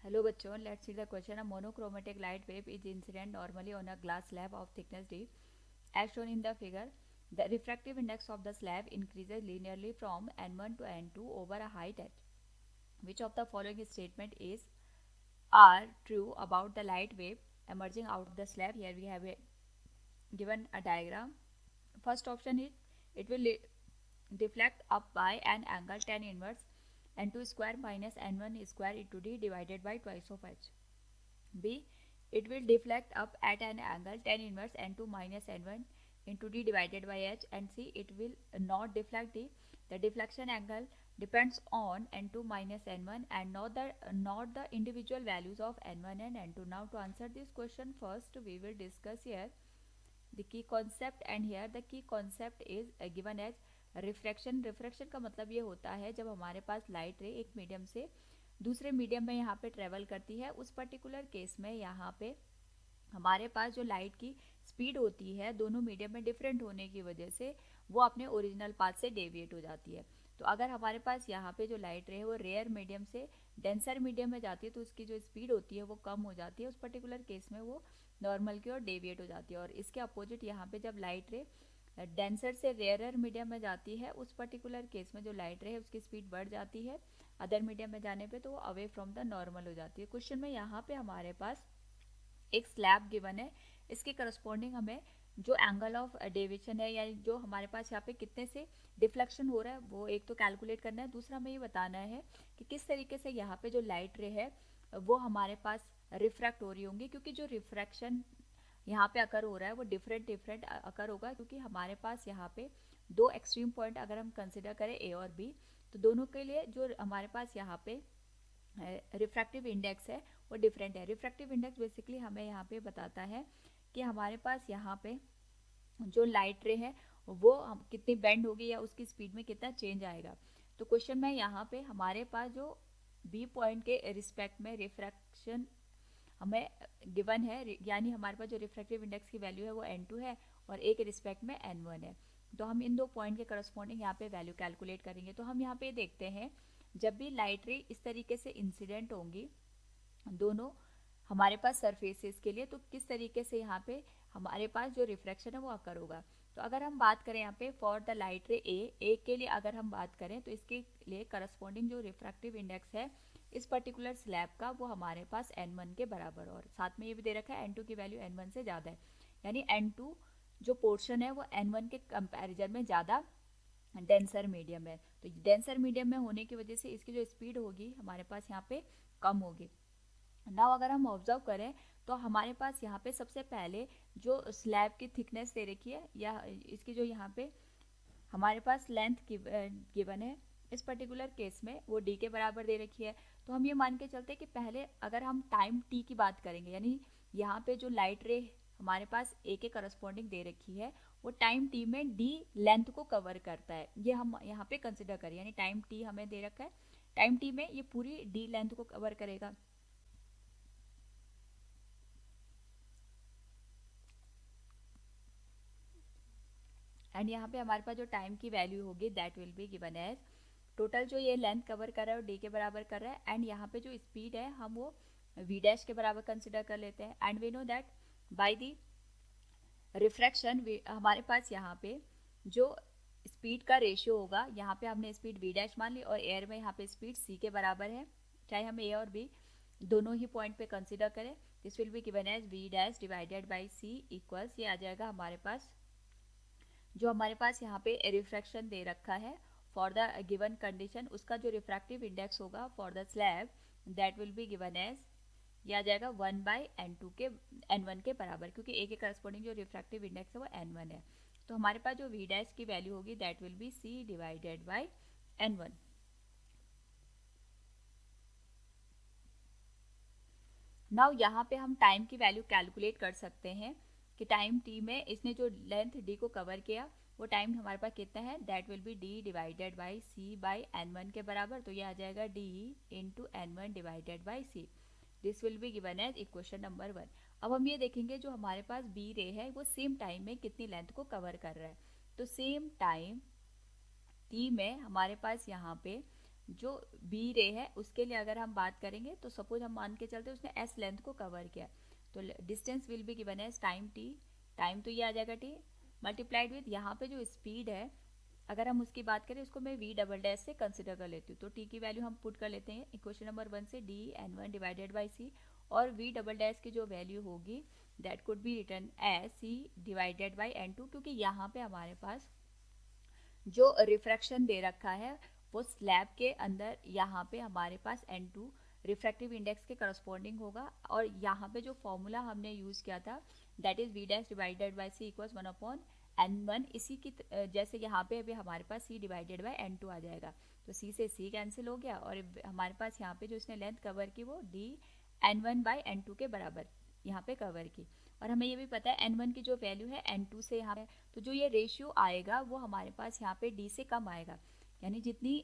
Hello bachon, let's see the question. A monochromatic light wave is incident normally on a glass slab of thickness d. As shown in the figure, the refractive index of the slab increases linearly from n1 to n2 over a height h. Which of the following statement is are true about the light wave emerging out of the slab? Here we have given a diagram. First option is it will deflect up by an angle tan inverse n2 square minus n1 square into d divided by twice of h. B. It will deflect up at an angle tan inverse n2 minus n1 into d divided by h. And C. It will not deflect d. The deflection angle depends on n2 minus n1 and not the individual values of n1 and n2. Now to answer this question, first we will discuss here the key concept, and here the key concept is given as refraction. Refraction का मतलब ये होता है जब हमारे पास light रे एक medium से दूसरे मीडियम में यहाँ पे ट्रेवल करती है, उस पर्टिकुलर केस में यहाँ पे हमारे पास जो लाइट की स्पीड होती है दोनों मीडियम में डिफरेंट होने की वजह से वो अपने ओरिजिनल पाथ से डेविएट हो जाती है. तो अगर हमारे पास यहाँ पे जो लाइट रे है वो रेयर मीडियम से डेंसर मीडियम में जाती है तो उसकी जो स्पीड होती है वो कम हो जाती है. उस पर्टिकुलर केस में वो नॉर्मल की ओर डेविएट हो जाती है. और इसके अपोजिट यहाँ पे जब लाइट रे डेंसर से रेयरर मीडियम में जाती है, उस पर्टिकुलर केस में जो लाइट रे है उसकी स्पीड बढ़ जाती है अदर मीडियम में जाने पे, तो वो अवे फ्रॉम द नॉर्मल हो जाती है. क्वेश्चन में यहाँ पे हमारे पास एक स्लैब गिवन है, इसके करस्पॉन्डिंग हमें जो एंगल ऑफ डेविएशन है या जो हमारे पास यहाँ पे कितने से डिफ्लेक्शन हो रहा है वो एक तो कैलकुलेट करना है, दूसरा हमें ये बताना है कि किस तरीके से यहाँ पे जो लाइट रे है वो हमारे पास रिफ्रैक्ट हो रही होंगी, क्योंकि जो रिफ्रैक्शन यहाँ पे अकर हो रहा है वो डिफरेंट डिफरेंट अकर होगा, क्योंकि हमारे पास यहाँ पे दो एक्सट्रीम पॉइंट अगर हम कंसिडर करें ए और बी, तो दोनों के लिए जो हमारे पास यहाँ पे रिफ्रैक्टिव इंडेक्स है वो डिफरेंट है. रिफ्रैक्टिव इंडेक्स बेसिकली हमें यहाँ पे बताता है कि हमारे पास यहाँ पे जो लाइट रे है वो कितनी बेंड होगी या उसकी स्पीड में कितना चेंज आएगा. तो क्वेश्चन में यहाँ पे हमारे पास जो बी पॉइंट के रिस्पेक्ट में रिफ्रैक्शन हमें गिवन है, यानी हमारे पास जो रिफ्रैक्टिव इंडेक्स की वैल्यू है वो n2 है और ए के रिस्पेक्ट में n1 है. तो हम इन दो पॉइंट के करस्पॉन्डिंग यहाँ पे वैल्यू कैलकुलेट करेंगे. तो हम यहाँ पे देखते हैं जब भी लाइट रे इस तरीके से इंसिडेंट होंगी दोनों हमारे पास सरफेसेस के लिए, तो किस तरीके से यहाँ पे हमारे पास जो रिफ्रैक्शन है वो अकर होगा. तो अगर हम बात करें यहाँ पे फॉर द लाइट रे ए के लिए अगर हम बात करें तो इसके लिए करस्पॉन्डिंग जो रिफ्रैक्टिव इंडेक्स है इस पर्टिकुलर स्लैब का वो हमारे पास n1 के बराबर, और साथ में ये भी दे रखा है n2 की वैल्यू n1 से ज़्यादा है, यानी n2 जो पोर्शन है वो n1 के कंपैरिजन में ज़्यादा डेंसर मीडियम है. तो डेंसर मीडियम में होने की वजह से इसकी जो स्पीड होगी हमारे पास यहाँ पे कम होगी. नाउ अगर हम ऑब्जर्व करें तो हमारे पास यहाँ पे सबसे पहले जो स्लैब की थिकनेस दे रखी है या इसकी जो यहाँ पे हमारे पास लेंथ गिवन है इस पर्टिकुलर केस में वो डी के बराबर दे रखी है. तो हम ये मान के चलते हैं कि पहले अगर हम टाइम टी की बात करेंगे, यानी यहाँ पे जो लाइट रे हमारे पास ए के करस्पॉन्डिंग दे रखी है वो टाइम टी में डी लेंथ को कवर करता है, ये हम यहाँ पे कंसिडर करें. यानी टाइम टी हमें दे रखा है, टाइम टी में ये पूरी डी लेंथ को कवर करेगा. एंड यहाँ पे हमारे पास जो टाइम की वैल्यू होगी that will be given as total जो ये लेंथ कवर कर रहा है वो डी के बराबर कर रहा है, एंड यहाँ पे जो स्पीड है हम वो वी डैश के बराबर कंसिडर कर लेते हैं. And we know that by the refraction हमारे पास यहाँ पे जो स्पीड का रेशियो होगा, यहाँ पे हमने स्पीड वी डैश मान ली और एयर में यहाँ पे स्पीड सी के बराबर है, चाहे हम ए और बी दोनों ही पॉइंट पे कंसिडर करें. This will be given as V dash divided by C equals, ये आ जाएगा हमारे पास जो हमारे पास यहाँ पे रिफ्रैक्शन दे रखा है फॉर द गिवन कंडीशन, उसका जो रिफ्रैक्टिव इंडेक्स होगा for the slab that will be given as, यह आ जाएगा 1 बाई n2 के n1 के बराबर, क्योंकि ए के करस्पॉन्डिंग जो रिफ्रैक्टिव इंडेक्स है वो n1 है. तो हमारे पास जो वी डैश की वैल्यू होगी that will be C divided by n1. Now यहाँ पे हम टाइम की वैल्यू कैलकुलेट कर सकते हैं कि टाइम टी में इसने जो लेंथ डी को कवर किया वो टाइम हमारे पास कितना है, that will be D divided by C by n1 के बराबर. तो ये आ जाएगा D into n1 divided by C. This will be given as equation number 1. अब हम ये देखेंगे जो हमारे पास बी रे है वो सेम टाइम में कितनी लेंथ को कवर कर रहा है. तो सेम टाइम टी में हमारे पास यहाँ पे जो बी रे है उसके लिए अगर हम बात करेंगे तो सपोज हम मान के चलते उसने एस लेंथ को कवर किया, तो distance will be given as time T, time तो ये आ जाएगा टी मल्टीप्लाइड विथ यहाँ पे जो स्पीड है अगर हम उसकी बात करें उसको मैं वी डबल डैश से कंसिडर कर लेती हूँ, तो टी की वैल्यू हम पुट कर लेते हैं इक्वेशन नंबर 1 से D N one divided by C, और वी डबल डैश की जो वैल्यू होगी that could be return as C divided by N two, क्योंकि यहाँ पे हमारे पास जो रिफ्रैक्शन दे रखा है वो स्लैब के अंदर यहाँ पे हमारे पास N2 रिफ्रैक्टिव इंडेक्स के करस्पॉन्डिंग होगा, और यहाँ पे जो फॉर्मूला हमने यूज़ किया था that is V dash divided by C equals 1/n1, इसी की जैसे यहाँ पे अभी हमारे पास c डिवाइडेड बाई n2 आ जाएगा, तो c से c कैंसिल हो गया और हमारे पास यहाँ पे जो इसने लेंथ कवर की वो d n1 बाई n2 के बराबर यहाँ पे कवर की, और हमें ये भी पता है n1 की जो वैल्यू है n2 से यहाँ पे, तो जो ये रेशियो आएगा वो हमारे पास यहाँ पे d से कम आएगा, यानी जितनी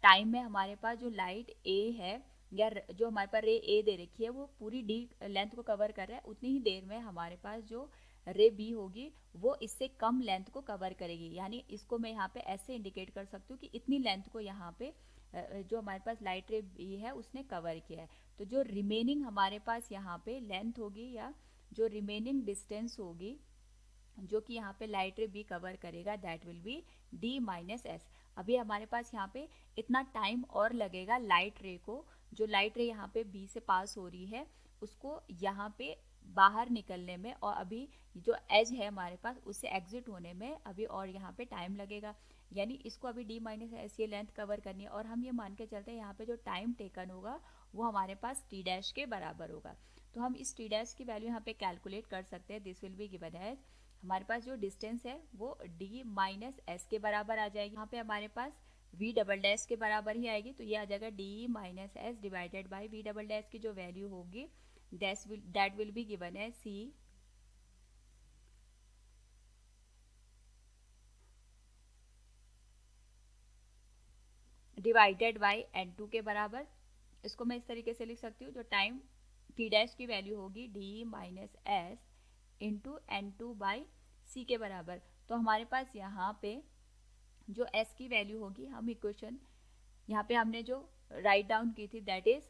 टाइम में हमारे पास जो लाइट a है या जो हमारे पास रे ए दे रखी है वो पूरी डी लेंथ को कवर कर रहा है, उतनी ही देर में हमारे पास जो रे बी होगी वो इससे कम लेंथ को कवर करेगी, यानी इसको मैं यहाँ पे ऐसे इंडिकेट कर सकती हूँ कि इतनी लेंथ को यहाँ पे जो हमारे पास लाइट रे बी है उसने कवर किया है, तो जो रिमेनिंग हमारे पास यहाँ पे लेंथ होगी या जो रिमेनिंग डिस्टेंस होगी जो कि यहाँ पे लाइट रे बी कवर करेगा that will be D minus S. अभी हमारे पास यहाँ पे इतना टाइम और लगेगा लाइट रे को, जो लाइट रे यहाँ पे बी से पास हो रही है उसको यहाँ पे बाहर निकलने में, और अभी जो एज है हमारे पास उससे एग्जिट होने में अभी और यहाँ पे टाइम लगेगा, यानी इसको अभी डी माइनस एस ये लेंथ कवर करनी है, और हम ये मान के चलते हैं यहाँ पे जो टाइम टेकन होगा वो हमारे पास टी डैश के बराबर होगा, तो हम इस टी डैश की वैल्यू यहाँ पे कैलकुलेट कर सकते हैं, this will be given as हमारे पास जो डिस्टेंस है वो d माइनस एस के बराबर आ जाएगी, यहाँ पे हमारे पास v डबल डैश के बराबर ही आएगी, तो ये आ जाएगा d minus S divided by v double dash की जो वैल्यू होगी दैट विल बी गिवन है c डिवाइडेड बाई n2 के बराबर। इसको मैं इस तरीके से लिख सकती हूँ, जो टाइम t डैश की वैल्यू होगी d minus S into N two by C के बराबर, तो हमारे पास यहाँ पे जो s की वैल्यू होगी हम इक्वेशन यहाँ पे हमने जो राइट डाउन की थी that is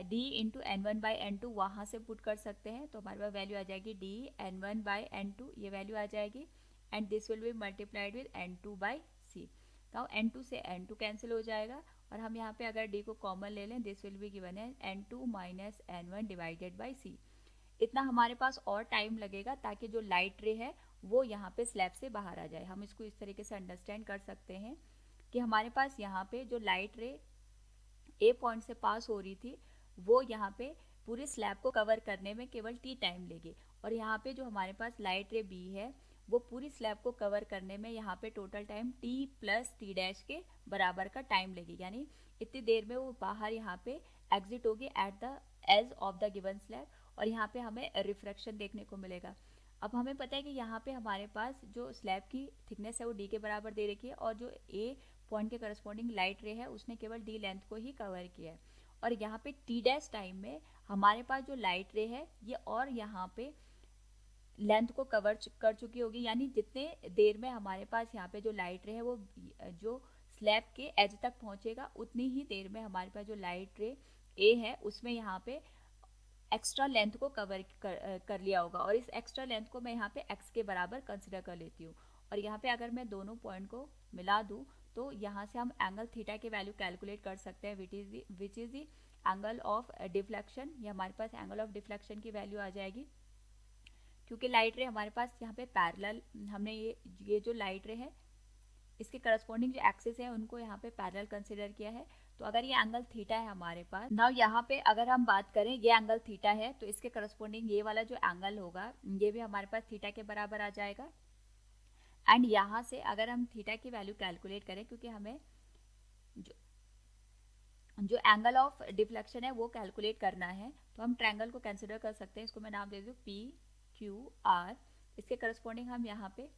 d into N one by N two वहाँ से पुट कर सकते हैं, तो हमारे पास वैल्यू आ जाएगी d N one by N two, ये वैल्यू आ जाएगी and this will be multiplied with N two by C, तो एन टू से एन टू कैंसिल हो जाएगा, और हम यहाँ पे अगर d को कॉमन ले लें दिस विल बी गिवन है N two minus N one divided by C. इतना हमारे पास और टाइम लगेगा ताकि जो लाइट रे है वो यहाँ पे स्लैब से बाहर आ जाए, हम इसको इस तरीके से अंडरस्टैंड कर सकते हैं कि हमारे पास यहाँ पे जो लाइट रे ए पॉइंट से पास हो रही थी वो यहाँ पे पूरे स्लैब को कवर करने में केवल टी टाइम लेगी, और यहाँ पे जो हमारे पास लाइट रे बी है वो पूरी स्लैब को कवर करने में यहाँ पे total time T plus T dash के बराबर का टाइम लेगी, यानी इतनी देर में वो बाहर यहाँ पे एग्जिट होगी at the edge of the given slab, और यहाँ पे हमें रिफ्रैक्शन देखने को मिलेगा। अब हमें पता है कि यहाँ पे हमारे पास जो स्लैब की थिकनेस है वो डी के बराबर दे रखी है, और जो ए पॉइंट के करस्पॉन्डिंग लाइट रे है उसने केवल डी लेंथ को ही कवर किया है, और यहाँ पे टी डैश टाइम में हमारे पास जो लाइट रे है ये और यहाँ पे लेंथ को कवर कर चुकी होगी, यानी जितने देर में हमारे पास यहाँ पे जो लाइट रे है वो जो स्लैब के एज तक पहुँचेगा उतनी ही देर में हमारे पास जो लाइट रे ए है उसमें यहाँ पे एक्स्ट्रा लेंथ को कवर कर लिया होगा, और इस एक्स्ट्रा लेंथ को मैं यहाँ पे x के बराबर कंसिडर कर लेती हूँ, और यहाँ पे अगर मैं दोनों पॉइंट को मिला दूँ तो यहाँ से हम एंगल थीटा की वैल्यू कैलकुलेट कर सकते हैं which is the angle of deflection, ये हमारे पास एंगल ऑफ डिफ्लेक्शन की वैल्यू आ जाएगी, क्योंकि लाइट रे हमारे पास यहाँ पे पैरेलल हमने ये जो लाइट रे है इसके करस्पॉन्डिंग जो एक्सिस है उनको यहाँ पे पैरेलल कंसिडर किया है, तो अगर ये एंगल थीटा है हमारे पास नाउ यहाँ पे अगर हम बात करें ये एंगल थीटा है तो इसके करस्पॉन्डिंग ये वाला जो एंगल होगा ये भी हमारे पास थीटा के बराबर आ जाएगा, एंड यहाँ से अगर हम थीटा की वैल्यू कैलकुलेट करें क्योंकि हमें जो जो एंगल ऑफ डिफ्लेक्शन है वो कैलकुलेट करना है, तो हम ट्रायंगल को कंसिडर कर सकते हैं, इसको मैं नाम दे दूँ पी क्यू आर, इसके करस्पॉन्डिंग हम यहाँ पे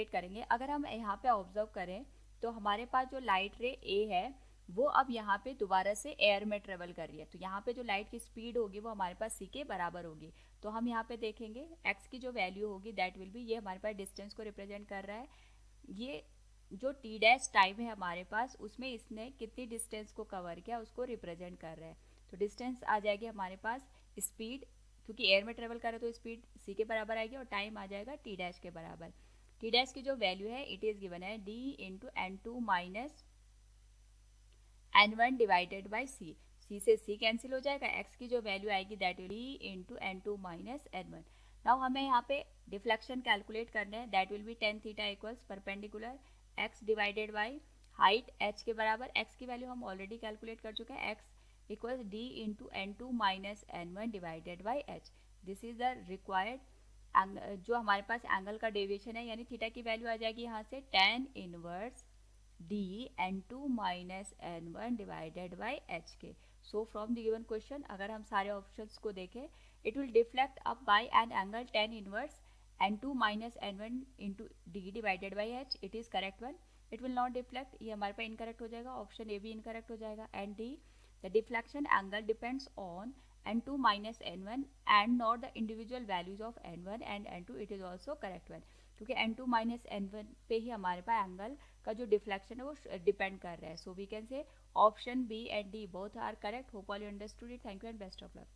करेंगे। अगर हम यहाँ पे ऑब्जर्व करें तो हमारे पास जो लाइट रे ए है वो अब यहाँ पे दोबारा से एयर में ट्रेवल कर रही है, तो यहाँ पे जो लाइट की स्पीड होगी वो हमारे पास सी के बराबर होगी, तो हम यहाँ पे देखेंगे एक्स की जो वैल्यू होगी दैट विल बी, ये हमारे पास डिस्टेंस को रिप्रेजेंट कर रहा है, ये जो टी डैश टाइम है हमारे पास उसमें इसने कितनी डिस्टेंस को कवर किया उसको रिप्रेजेंट कर रहा है। तो डिस्टेंस आ जाएगी हमारे पास स्पीड, क्योंकि एयर में ट्रेवल कर रहे तो स्पीड सी के बराबर आएगी और टाइम आ जाएगा टी डैश के बराबर। टी डैश की जो वैल्यू है इट इज़ गिवन है D into N two minus N one divided by C. C से सी कैंसिल हो जाएगा, एक्स की जो वैल्यू आएगी that will D into N two minus N one. Now हमें यहाँ पे डिफ्लेक्शन कैलकुलेट करना है, that will be tan theta equals perpendicular X divided by height H के बराबर। एक्स की वैल्यू हम ऑलरेडी कैलकुलेट कर चुके हैं, X equals D into N two minus N one divided by H. This is the required जो हमारे पास angle का डेविएशन है, यानी थीटा की वैल्यू आ जाएगी यहाँ से tan inverse d n2 minus n1 divided by hk. So from the given question अगर हम सारे ऑप्शंस को देखें, it will deflect up by an angle tan inverse n2 minus n1 into d divided by h. It is correct one. It will not deflect, ये हमारे पास incorrect हो जाएगा, option A भी इनकरेक्ट हो जाएगा। And D the deflection angle depends on n2 minus n1 and not the individual values of n1 and n2. It is also correct one, क्योंकि n2 minus n1 पे ही हमारे पास angle का जो deflection है वो डिपेंड कर रहा है। So we can say option B and D both are correct. Hope all you understood it. Thank you and best of luck.